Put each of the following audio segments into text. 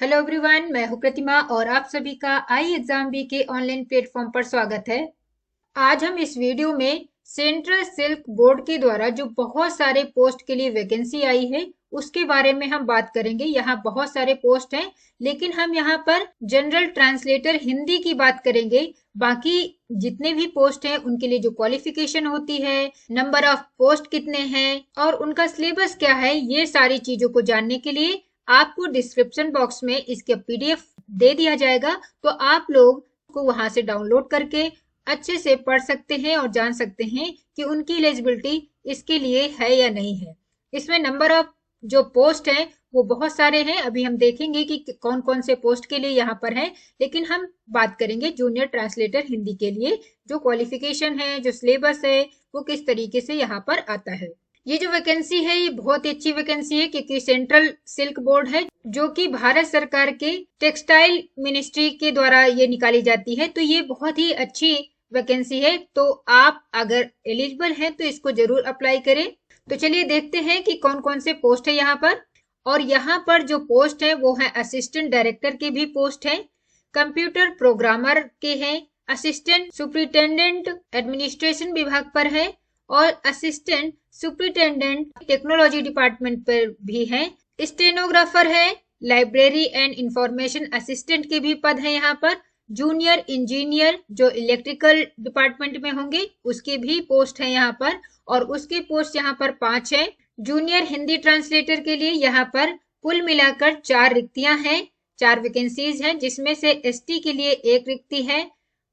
Hello everyone, मैं हूं प्रतिमा और आप सभी का आई एग्जाम बी के ऑनलाइन प्लेटफॉर्म पर स्वागत है। आज हम इस वीडियो में सेंट्रल सिल्क बोर्ड के द्वारा जो बहुत सारे पोस्ट के लिए वैकेंसी आई है उसके बारे में हम बात करेंगे। यहाँ बहुत सारे पोस्ट हैं, लेकिन हम यहाँ पर जनरल ट्रांसलेटर हिंदी की बात करेंगे। बाकी जितने भी पोस्ट हैं उनके लिए जो क्वालिफिकेशन होती है, नंबर ऑफ पोस्ट कितने हैं और उनका सिलेबस क्या है, ये सारी चीजों को जानने के लिए आपको डिस्क्रिप्शन बॉक्स में इसके पीडीएफ दे दिया जाएगा। तो आप लोग को वहां से डाउनलोड करके अच्छे से पढ़ सकते हैं और जान सकते हैं कि उनकी एलिजिबिलिटी इसके लिए है या नहीं है। इसमें नंबर ऑफ जो पोस्ट हैं वो बहुत सारे हैं। अभी हम देखेंगे कि कौन कौन से पोस्ट के लिए यहाँ पर है, लेकिन हम बात करेंगे जूनियर ट्रांसलेटर हिंदी के लिए जो क्वालिफिकेशन है, जो सिलेबस है, वो किस तरीके से यहाँ पर आता है। ये जो वैकेंसी है ये बहुत ही अच्छी वैकेंसी है, क्योंकि सेंट्रल सिल्क बोर्ड है जो कि भारत सरकार के टेक्सटाइल मिनिस्ट्री के द्वारा ये निकाली जाती है। तो ये बहुत ही अच्छी वैकेंसी है। तो आप अगर एलिजिबल हैं तो इसको जरूर अप्लाई करें। तो चलिए देखते हैं कि कौन कौन से पोस्ट है यहाँ पर। और यहाँ पर जो पोस्ट है वो है असिस्टेंट डायरेक्टर के भी पोस्ट है, कंप्यूटर प्रोग्रामर के हैं, असिस्टेंट सुपरिटेंडेंट एडमिनिस्ट्रेशन विभाग पर है और असिस्टेंट सुपरिटेंडेंट टेक्नोलॉजी डिपार्टमेंट पर भी है, स्टेनोग्राफर है, लाइब्रेरी एंड इंफॉर्मेशन असिस्टेंट के भी पद है यहाँ पर, जूनियर इंजीनियर जो इलेक्ट्रिकल डिपार्टमेंट में होंगे उसके भी पोस्ट है यहाँ पर, और उसके पोस्ट यहाँ पर 5 है। जूनियर हिंदी ट्रांसलेटर के लिए यहाँ पर कुल मिलाकर 4 रिक्तियां हैं, 4 वैकेंसीज हैं, जिसमें से एसटी के लिए 1 रिक्ति है,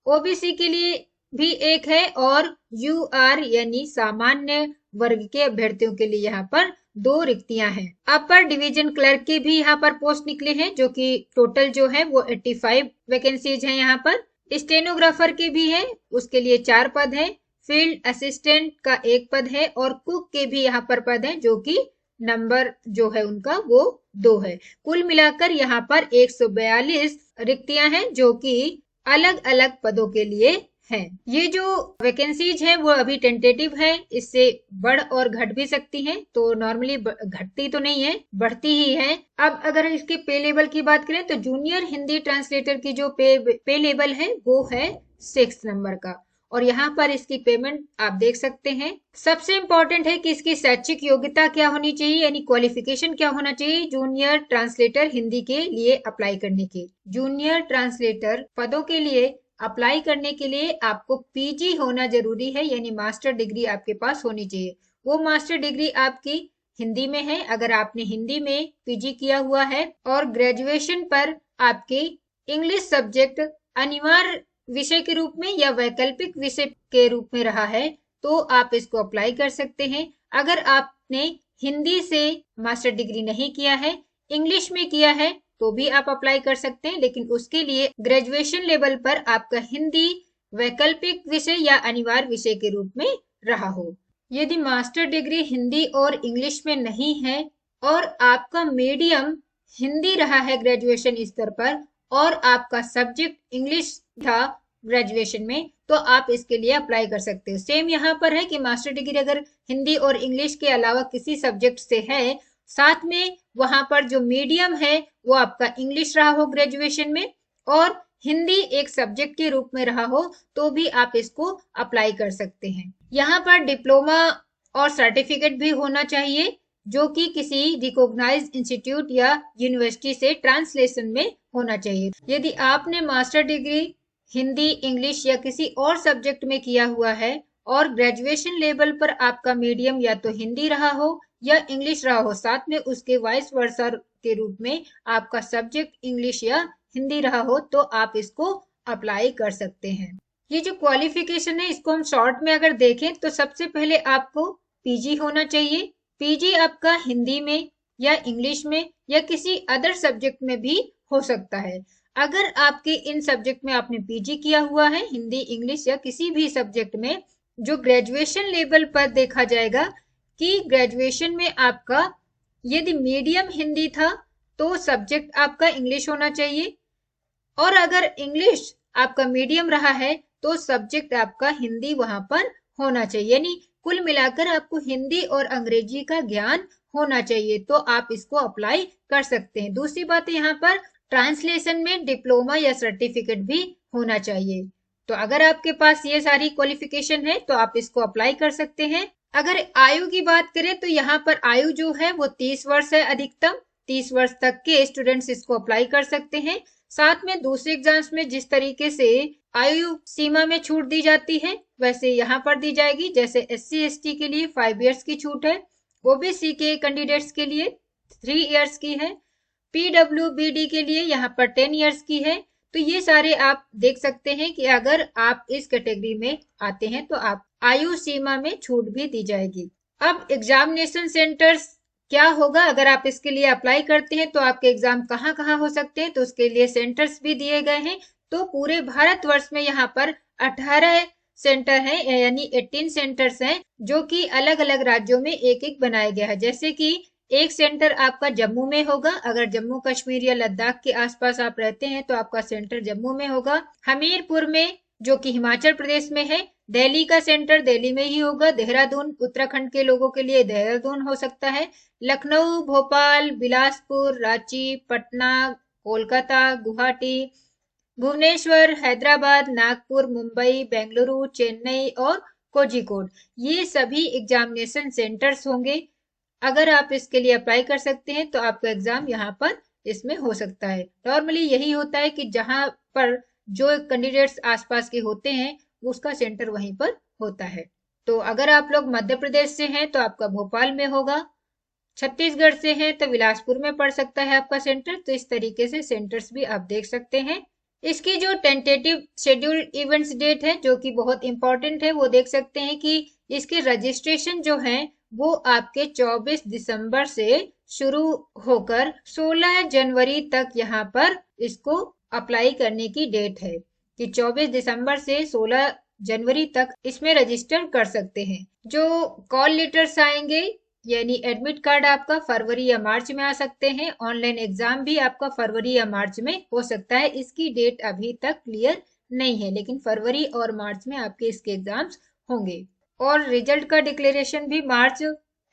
ओबीसी के लिए भी 1 है और यूआर यानी सामान्य वर्ग के अभ्यर्थियों के लिए यहाँ पर 2 रिक्तियां हैं। अपर डिवीजन क्लर्क के भी यहाँ पर पोस्ट निकले हैं, जो कि टोटल जो है वो 85 वैकेंसीज हैं यहाँ पर। स्टेनोग्राफर के भी है, उसके लिए 4 पद है, फील्ड असिस्टेंट का 1 पद है और कुक के भी यहाँ पर पद है, जो कि नंबर जो है उनका वो 2 है। कुल मिलाकर यहाँ पर 142 रिक्तियां हैं जो कि अलग अलग पदों के लिए है। ये जो वैकेंसीज है वो अभी टेंटेटिव है, इससे बढ़ और घट भी सकती हैं। तो नॉर्मली घटती तो नहीं है, बढ़ती ही है। अब अगर इसके पे लेवल की बात करें तो जूनियर हिंदी ट्रांसलेटर की जो पे लेवल है वो है 6 नंबर का, और यहाँ पर इसकी पेमेंट आप देख सकते हैं। सबसे इम्पोर्टेंट है कि इसकी शैक्षिक योग्यता क्या होनी चाहिए, यानी क्वालिफिकेशन क्या होना चाहिए जूनियर ट्रांसलेटर हिंदी के लिए अप्लाई करने के। जूनियर ट्रांसलेटर पदों के लिए अप्लाई करने के लिए आपको पीजी होना जरूरी है, यानी मास्टर डिग्री आपके पास होनी चाहिए। वो मास्टर डिग्री आपकी हिंदी में है अगर आपने हिंदी में पीजी किया हुआ है, और ग्रेजुएशन पर आपके इंग्लिश सब्जेक्ट अनिवार्य विषय के रूप में या वैकल्पिक विषय के रूप में रहा है तो आप इसको अप्लाई कर सकते हैं। अगर आपने हिंदी से मास्टर डिग्री नहीं किया है, इंग्लिश में किया है, तो भी आप अप्लाई कर सकते हैं, लेकिन उसके लिए ग्रेजुएशन लेवल पर आपका हिंदी वैकल्पिक विषय या अनिवार्य विषय के रूप में रहा हो। यदि मास्टर डिग्री हिंदी और इंग्लिश में नहीं है और आपका मीडियम हिंदी रहा है ग्रेजुएशन स्तर पर और आपका सब्जेक्ट इंग्लिश था ग्रेजुएशन में, तो आप इसके लिए अप्लाई कर सकते हो। सेम यहाँ पर है कि मास्टर डिग्री अगर हिंदी और इंग्लिश के अलावा किसी सब्जेक्ट से है, साथ में वहां पर जो मीडियम है वो आपका इंग्लिश रहा हो ग्रेजुएशन में और हिंदी एक सब्जेक्ट के रूप में रहा हो, तो भी आप इसको अप्लाई कर सकते हैं। यहाँ पर डिप्लोमा और सर्टिफिकेट भी होना चाहिए, जो कि किसी रिकॉग्नाइज्ड इंस्टीट्यूट या यूनिवर्सिटी से ट्रांसलेशन में होना चाहिए। यदि आपने मास्टर डिग्री हिंदी, इंग्लिश या किसी और सब्जेक्ट में किया हुआ है और ग्रेजुएशन लेवल पर आपका मीडियम या तो हिंदी रहा हो या इंग्लिश रहा हो, साथ में उसके वाइस वर्सा के रूप में आपका सब्जेक्ट इंग्लिश या हिंदी रहा हो, तो आप इसको अप्लाई कर सकते हैं। ये जो क्वालिफिकेशन है इसको हम शॉर्ट में अगर देखें तो सबसे पहले आपको पीजी होना चाहिए। पीजी आपका हिंदी में या इंग्लिश में या किसी अदर सब्जेक्ट में भी हो सकता है। अगर आपके इन सब्जेक्ट में आपने पीजी किया हुआ है, हिंदी, इंग्लिश या किसी भी सब्जेक्ट में, जो ग्रेजुएशन लेवल पर देखा जाएगा कि ग्रेजुएशन में आपका यदि मीडियम हिंदी था तो सब्जेक्ट आपका इंग्लिश होना चाहिए, और अगर इंग्लिश आपका मीडियम रहा है तो सब्जेक्ट आपका हिंदी वहां पर होना चाहिए। यानी कुल मिलाकर आपको हिंदी और अंग्रेजी का ज्ञान होना चाहिए, तो आप इसको अप्लाई कर सकते हैं। दूसरी बात यहाँ पर ट्रांसलेशन में डिप्लोमा या सर्टिफिकेट भी होना चाहिए। तो अगर आपके पास ये सारी क्वालिफिकेशन है तो आप इसको अप्लाई कर सकते हैं। अगर आयु की बात करें तो यहाँ पर आयु जो है वो 30 वर्ष है, अधिकतम 30 वर्ष तक के स्टूडेंट्स इसको अप्लाई कर सकते हैं। साथ में दूसरे एग्जाम्स में जिस तरीके से आयु सीमा में छूट दी जाती है वैसे यहाँ पर दी जाएगी। जैसे SC ST के लिए 5 इयर्स की छूट है, OBC के कैंडिडेट्स के लिए 3 इयर्स की है, PWBD के लिए यहाँ पर 10 इयर्स की है। तो ये सारे आप देख सकते हैं कि अगर आप इस कैटेगरी में आते हैं तो आप आयु सीमा में छूट भी दी जाएगी। अब एग्जामिनेशन सेंटर्स क्या होगा, अगर आप इसके लिए अप्लाई करते हैं तो आपके एग्जाम कहाँ कहाँ हो सकते हैं, तो उसके लिए सेंटर्स भी दिए गए हैं। तो पूरे भारतवर्ष में यहाँ पर 18 सेंटर हैं, यानी 18 सेंटर्स हैं जो कि अलग अलग राज्यों में एक एक बनाया गया है। जैसे कि एक सेंटर आपका जम्मू में होगा, अगर जम्मू कश्मीर या लद्दाख के आसपास आप रहते हैं तो आपका सेंटर जम्मू में होगा। हमीरपुर में जो कि हिमाचल प्रदेश में है, दिल्ली का सेंटर दिल्ली में ही होगा। देहरादून उत्तराखंड के लोगों के लिए देहरादून हो सकता है। लखनऊ, भोपाल, बिलासपुर, रांची, पटना, कोलकाता, गुवाहाटी, भुवनेश्वर, हैदराबाद, नागपुर, मुंबई, बेंगलुरु, चेन्नई और कोझिकोड, ये सभी एग्जामिनेशन सेंटर्स होंगे। अगर आप इसके लिए अप्लाई कर सकते हैं तो आपका एग्जाम यहाँ पर इसमें हो सकता है। नॉर्मली यही होता है कि जहां पर जो कैंडिडेट्स आसपास के होते हैं उसका सेंटर वहीं पर होता है। तो अगर आप लोग मध्य प्रदेश से हैं तो आपका भोपाल में होगा, छत्तीसगढ़ से हैं तो बिलासपुर में पड़ सकता है आपका सेंटर। तो इस तरीके से सेंटर्स भी आप देख सकते हैं। इसकी जो टेंटेटिव शेड्यूल्ड इवेंट्स डेट है जो कि बहुत इंपॉर्टेंट है, वो देख सकते हैं कि इसके रजिस्ट्रेशन जो है वो आपके 24 दिसंबर से शुरू होकर 16 जनवरी तक यहाँ पर इसको अप्लाई करने की डेट है कि 24 दिसंबर से 16 जनवरी तक इसमें रजिस्टर कर सकते हैं। जो कॉल लेटर्स आएंगे यानी एडमिट कार्ड आपका फरवरी या मार्च में आ सकते हैं। ऑनलाइन एग्जाम भी आपका फरवरी या मार्च में हो सकता है। इसकी डेट अभी तक क्लियर नहीं है, लेकिन फरवरी और मार्च में आपके इसके एग्जाम्स होंगे। और रिजल्ट का डिक्लेरेशन भी मार्च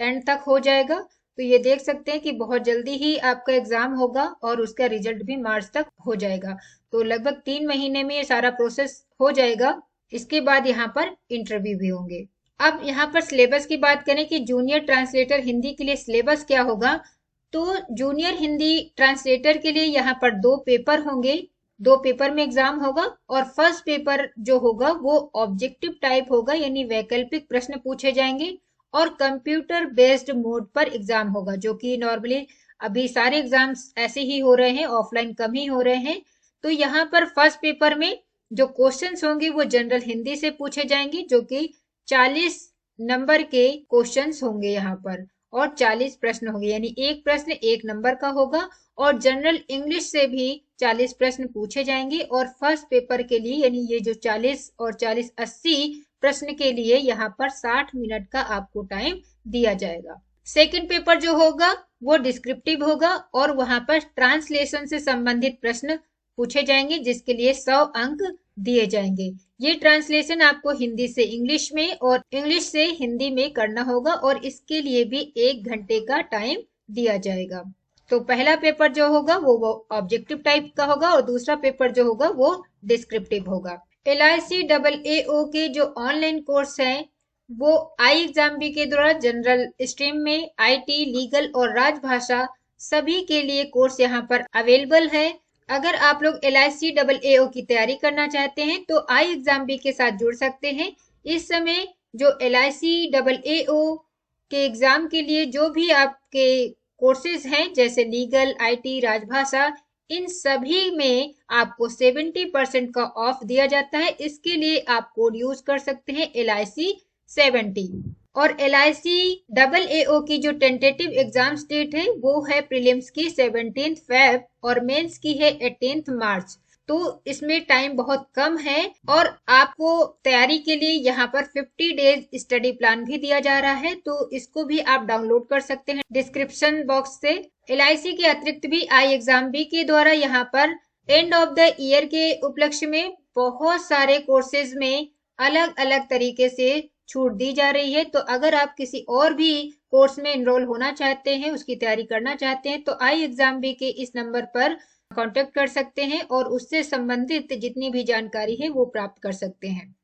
एंड तक हो जाएगा। तो ये देख सकते हैं कि बहुत जल्दी ही आपका एग्जाम होगा और उसका रिजल्ट भी मार्च तक हो जाएगा। तो लगभग 3 महीने में ये सारा प्रोसेस हो जाएगा। इसके बाद यहाँ पर इंटरव्यू भी होंगे। अब यहाँ पर सिलेबस की बात करें कि जूनियर ट्रांसलेटर हिंदी के लिए सिलेबस क्या होगा, तो जूनियर हिंदी ट्रांसलेटर के लिए यहाँ पर 2 पेपर होंगे। 2 पेपर में एग्जाम होगा और फर्स्ट पेपर जो होगा वो ऑब्जेक्टिव टाइप होगा, यानी वैकल्पिक प्रश्न पूछे जाएंगे और कंप्यूटर बेस्ड मोड पर एग्जाम होगा, जो कि नॉर्मली अभी सारे एग्जाम्स ऐसे ही हो रहे हैं, ऑफलाइन कम ही हो रहे हैं। तो यहाँ पर फर्स्ट पेपर में जो क्वेश्चंस होंगे वो जनरल हिंदी से पूछे जाएंगे, जो कि 40 नंबर के क्वेश्चंस होंगे यहाँ पर और 40 प्रश्न होंगे, यानी एक प्रश्न 1 नंबर का होगा। और जनरल इंग्लिश से भी 40 प्रश्न पूछे जाएंगे और फर्स्ट पेपर के लिए यानी ये जो 40 और 40 80 प्रश्न के लिए यहाँ पर 60 मिनट का आपको टाइम दिया जाएगा। सेकंड पेपर जो होगा वो डिस्क्रिप्टिव होगा और वहां पर ट्रांसलेशन से संबंधित प्रश्न पूछे जाएंगे, जिसके लिए 100 अंक दिए जाएंगे। ये ट्रांसलेशन आपको हिंदी से इंग्लिश में और इंग्लिश से हिंदी में करना होगा और इसके लिए भी 1 घंटे का टाइम दिया जाएगा। तो पहला पेपर जो होगा वो ऑब्जेक्टिव टाइप का होगा और दूसरा पेपर जो होगा वो डिस्क्रिप्टिव होगा। LICAAO के जो ऑनलाइन कोर्स हैं वो iExamB के द्वारा जनरल स्ट्रीम में IT, लीगल और राजभाषा सभी के लिए कोर्स यहाँ पर अवेलेबल है। अगर आप लोग LICAAO की तैयारी करना चाहते हैं तो iExamB के साथ जुड़ सकते हैं। इस समय जो LICAAO के एग्जाम के लिए जो भी आपके कोर्सेज हैं जैसे लीगल, IT, राजभाषा, इन सभी में आपको 70% का ऑफ दिया जाता है। इसके लिए आप कोड यूज कर सकते हैं LIC70। और LICAAO की जो टेंटेटिव एग्जाम डेट है वो है प्रीलिम्स की 17 फेब और मेंस की है 18 मार्च। तो इसमें टाइम बहुत कम है और आपको तैयारी के लिए यहाँ पर 50 डेज स्टडी प्लान भी दिया जा रहा है, तो इसको भी आप डाउनलोड कर सकते हैं डिस्क्रिप्शन बॉक्स से। LIC के अतिरिक्त भी iExamB के द्वारा यहाँ पर एंड ऑफ द ईयर के उपलक्ष्य में बहुत सारे कोर्सेज में अलग अलग तरीके से छूट दी जा रही है। तो अगर आप किसी और भी कोर्स में एनरोल होना चाहते हैं, उसकी तैयारी करना चाहते हैं, तो iExamB के इस नंबर पर कांटेक्ट कर सकते हैं और उससे संबंधित जितनी भी जानकारी है वो प्राप्त कर सकते हैं।